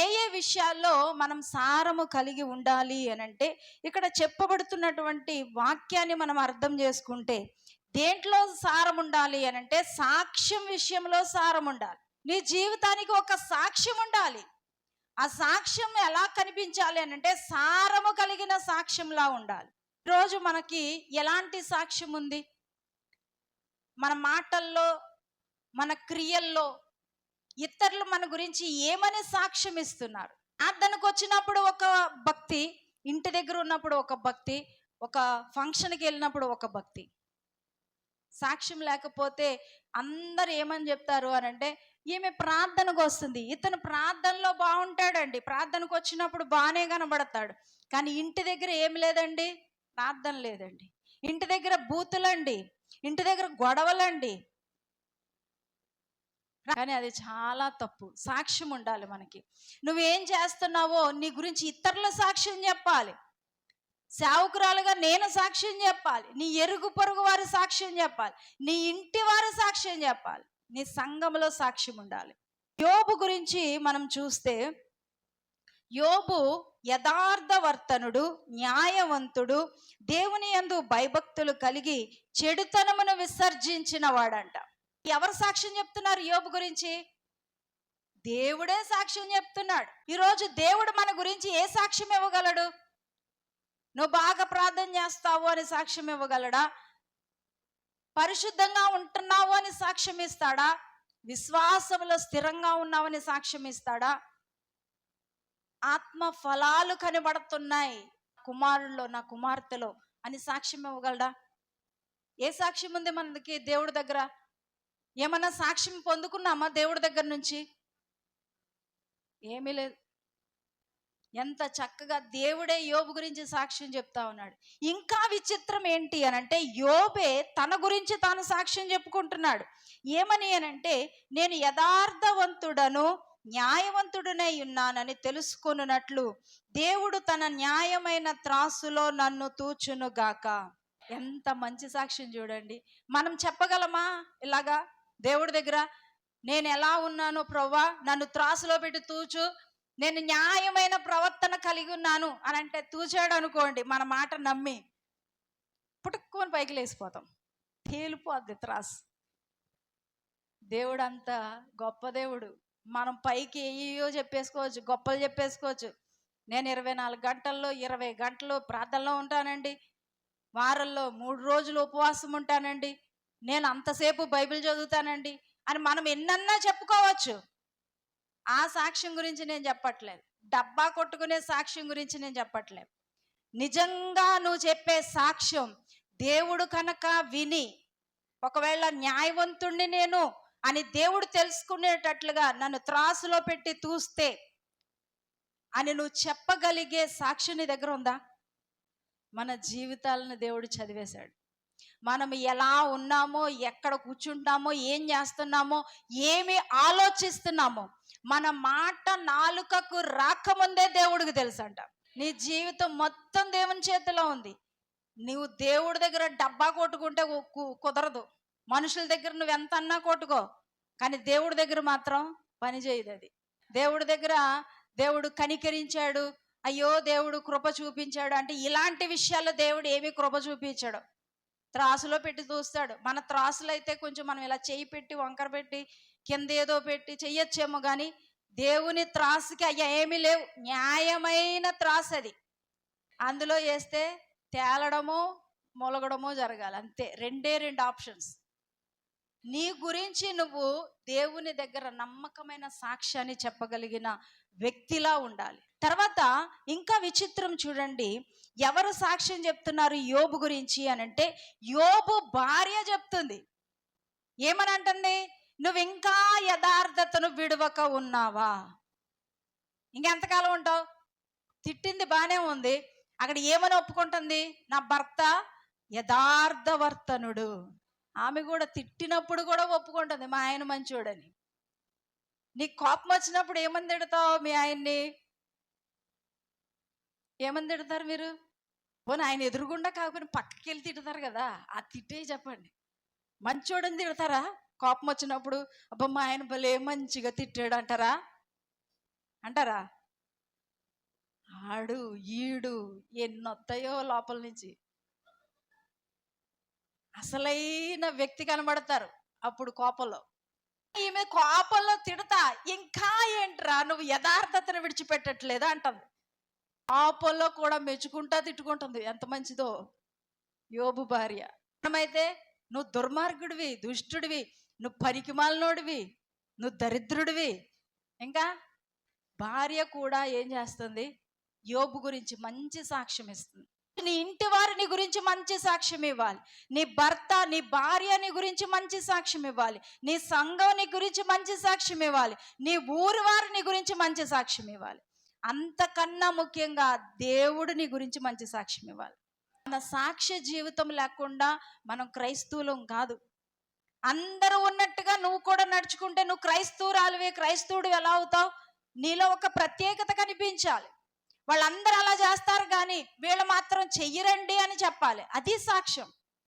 ఏ ఏ విషయాల్లో మనం సారము కలిగి ఉండాలి అని అంటే, ఇక్కడ చెప్పబడుతున్నటువంటి వాక్యాన్ని మనం అర్థం చేసుకుంటే దేంట్లో సారం ఉండాలి అని అంటే, సాక్ష్యం విషయంలో సారం ఉండాలి. నీ జీవితానికి ఒక సాక్ష్యం ఉండాలి. ఆ సాక్ష్యం ఎలా కనిపించాలి అని అంటే, సారము కలిగిన సాక్ష్యంలా ఉండాలి. ఈరోజు మనకి ఎలాంటి సాక్ష్యం ఉంది? మన మాటల్లో, మన క్రియల్లో ఇతరులు మన గురించి ఏమని సాక్ష్యం ఇస్తున్నారు? ప్రార్థనకు వచ్చినప్పుడు ఒక భక్తి, ఇంటి దగ్గర ఉన్నప్పుడు ఒక భక్తి, ఒక ఫంక్షన్కి వెళ్ళినప్పుడు ఒక భక్తి. సాక్ష్యం లేకపోతే అందరు ఏమని చెప్తారు అని అంటే, ఈమె ప్రార్థనకు వస్తుంది, ఇతను ప్రార్థనలో బాగుంటాడండి, ప్రార్థనకు వచ్చినప్పుడు బాగానే కనబడతాడు, కానీ ఇంటి దగ్గర ఏమి లేదండి, ప్రార్థన లేదండి, ఇంటి దగ్గర బూతులండి, ఇంటి దగ్గర గొడవలండి. కానీ అది చాలా తప్పు. సాక్ష్యం ఉండాలి మనకి. నువ్వేం చేస్తున్నావో నీ గురించి ఇతరుల సాక్ష్యం చెప్పాలి. సేవకురాలుగా నేను సాక్ష్యం చెప్పాలి, నీ ఎరుగు పొరుగు వారి సాక్ష్యం చెప్పాలి, నీ ఇంటి వారి సాక్ష్యం చెప్పాలి, నీ సంఘంలో సాక్ష్యం ఉండాలి. యోబు గురించి మనం చూస్తే, యోబు యథార్థవర్తనుడు, న్యాయవంతుడు, దేవుని యందు భయభక్తులు కలిగి చెడుతనమును విసర్జించిన వాడంట. ఎవరు సాక్ష్యం చెప్తున్నారు యోబు గురించి? దేవుడే సాక్ష్యం చెప్తున్నాడు. ఈరోజు దేవుడు మన గురించి ఏ సాక్ష్యం ఇవ్వగలడు? నువ్వు బాగా ప్రార్థన చేస్తావు అని సాక్ష్యం ఇవ్వగలడా? పరిశుద్ధంగా ఉంటున్నావు అని సాక్ష్యం ఇస్తాడా? విశ్వాసంలో స్థిరంగా ఉన్నావని సాక్ష్యం ఇస్తాడా? ఆత్మ ఫలాలు కనబడుతున్నాయి కుమారుల్లో, నా కుమార్తెలో అని సాక్ష్యం ఇవ్వగలడా? ఏ సాక్ష్యం ఉంది మనకి దేవుడి దగ్గర? ఏమన్నా సాక్ష్యం పొందుకున్నామా దేవుడి దగ్గర నుంచి? ఏమీ లేదు. ఎంత చక్కగా దేవుడే యోబు గురించి సాక్ష్యం చెప్తా ఉన్నాడు. ఇంకా విచిత్రం ఏంటి అనంటే, యోబే తన గురించి తాను సాక్ష్యం చెప్పుకుంటున్నాడు. ఏమని అనంటే, నేను యథార్థవంతుడను, న్యాయవంతుడనై ఉన్నానని తెలుసుకొనున్నట్లు దేవుడు తన న్యాయమైన త్రాసులో నన్ను తూచునుగాక. ఎంత మంచి సాక్ష్యం చూడండి. మనం చెప్పగలమా ఇలాగా దేవుడి దగ్గర? నేను ఎలా ఉన్నానో ప్రభువా, నన్ను త్రాసులో పెట్టి తూచు, నేను న్యాయమైన ప్రవర్తన కలిగి ఉన్నాను అని అంటే తూచాడు అనుకోండి, మన మాట నమ్మి పుట్టుకొని పైకి లేసిపోతాం, తేలిపోద్ది త్రాసు. దేవుడు అంత గొప్ప దేవుడు. మనం పైకి ఏయో చెప్పేసుకోవచ్చు, గొప్పలు చెప్పేసుకోవచ్చు. నేను 24 గంటల్లో 20 గంటలు ప్రార్థనలో ఉంటానండి, వారంలో 3 రోజులు ఉపవాసం ఉంటానండి, నేను అంతసేపు బైబిల్ చదువుతానండి అని మనం ఎన్నన్నా చెప్పుకోవచ్చు. ఆ సాక్ష్యం గురించి నేను చెప్పట్లేదు, డబ్బా కొట్టుకునే సాక్ష్యం గురించి నేను చెప్పట్లేదు. నిజంగా నువ్వు చెప్పే సాక్ష్యం దేవుడు కనుక విని, ఒకవేళ న్యాయవంతుణ్ణి నేను అని దేవుడు తెలుసుకునేటట్లుగా నన్ను త్రాసులో పెట్టి తూస్తే అని నువ్వు చెప్పగలిగే సాక్ష్యం నీ దగ్గర ఉందా? మన జీవితాలను దేవుడు చదివేశాడు. మనం ఎలా ఉన్నామో, ఎక్కడ కూర్చుంటామో, ఏం చేస్తున్నామో, ఏమి ఆలోచిస్తున్నామో మన మాట నాలుకకు రాకముందే దేవుడికి తెలుసంట. నీ జీవితం మొత్తం దేవుని చేతిలో ఉంది. నువ్వు దేవుడి దగ్గర డబ్బా కొట్టుకుంటే కుదరదు. మనుషుల దగ్గర నువ్వు ఎంత అన్నా కొట్టుకో, కానీ దేవుడి దగ్గర మాత్రం పని చేయదు అది. దేవుడి దగ్గర దేవుడు కనికరించాడు, అయ్యో దేవుడు కృప చూపించాడు అంటే ఇలాంటి విషయాల్లో దేవుడు ఏమీ కృప చూపించాడు. త్రాసులో పెట్టి చూస్తాడు. మన త్రాసులు అయితే కొంచెం మనం ఇలా చేయి పెట్టి వంకర పెట్టి కింద ఏదో పెట్టి చెయ్యొచ్చేమో, కానీ దేవుని త్రాసుకి అయ్యా ఏమీ లేవు. న్యాయమైన త్రాసు అది. అందులో వేస్తే తేలడమో మొలగడమో జరగాలి, అంతే. రెండే 2 ఆప్షన్స్. నీ గురించి నువ్వు దేవుని దగ్గర నమ్మకమైన సాక్ష్యాన్ని చెప్పగలిగిన వ్యక్తిలా ఉండాలి. తర్వాత ఇంకా విచిత్రం చూడండి, ఎవరు సాక్ష్యం చెప్తున్నారు యోబు గురించి అని అంటే, యోబు భార్య చెప్తుంది. ఏమని అంటుంది? నువ్వు ఇంకా యథార్థతను విడవక ఉన్నావా? ఇంకెంతకాలం ఉంటావు? తిట్టింది బాగానే ఉంది, అక్కడ ఏమని ఒప్పుకుంటుంది? నా భర్త యథార్థవర్తనుడు. ఆమె కూడా తిట్టినప్పుడు కూడా ఒప్పుకుంటుంది మా ఆయన మంచోడని. నీకు కోపం వచ్చినప్పుడు ఏమని తిడతావు మీ ఆయన్ని? ఏమని తిడతారు మీరు? పోనీ ఆయన ఎదురుగుండా కాకపోయినా పక్కకి వెళ్ళి తిడతారు కదా, ఆ తిట్టే చెప్పండి. మంచోడని తిడతారా? కోపం వచ్చినప్పుడు అబ్బా మా ఆయన భలే మంచిగా తిట్టాడు అంటారా? అంటారా? ఆడు ఈడు ఎన్నొత్తాయో లోపల నుంచి. అసలైన వ్యక్తి కనబడతారు అప్పుడు కోపంలో. ఈమె కోపంలో తిడతా, ఇంకా ఏంట్రా నువ్వు యథార్థతను విడిచిపెట్టట్లేదా అంటుంది. కోపంలో కూడా మెచ్చుకుంటా తిట్టుకుంటుంది. ఎంత మంచిదో యోబు భార్య. మనమైతే నువ్వు దుర్మార్గుడివి, దుష్టుడివి, నువ్వు పనికిమాలినోడివి, నువ్వు దరిద్రుడివి. ఇంకా భార్య కూడా ఏం చేస్తుంది? యోబు గురించి మంచి సాక్ష్యం ఇస్తుంది. నీ ఇంటి వారిని గురించి మంచి సాక్ష్యం ఇవ్వాలి. నీ భర్త, నీ భార్య నీ గురించి మంచి సాక్ష్యం ఇవ్వాలి. నీ సంఘం నీ గురించి మంచి సాక్ష్యం ఇవ్వాలి. నీ ఊరి వారిని గురించి మంచి సాక్ష్యం ఇవ్వాలి. అంతకన్నా ముఖ్యంగా దేవుడు నీ గురించి మంచి సాక్ష్యం ఇవ్వాలి. మన సాక్ష్య జీవితం లేకుండా మనం క్రైస్తవులం కాదు. అందరూ ఉన్నట్టుగా నువ్వు కూడా నడుచుకుంటే నువ్వు క్రైస్తవురాలివే, క్రైస్తవుడు ఎలా అవుతావు? నీలో ఒక ప్రత్యేకత కనిపించాలి. వాళ్ళందరూ అలా చేస్తారు కానీ వీళ్ళు మాత్రం చెయ్యరండి అని చెప్పాలి. అది సాక్ష్యం.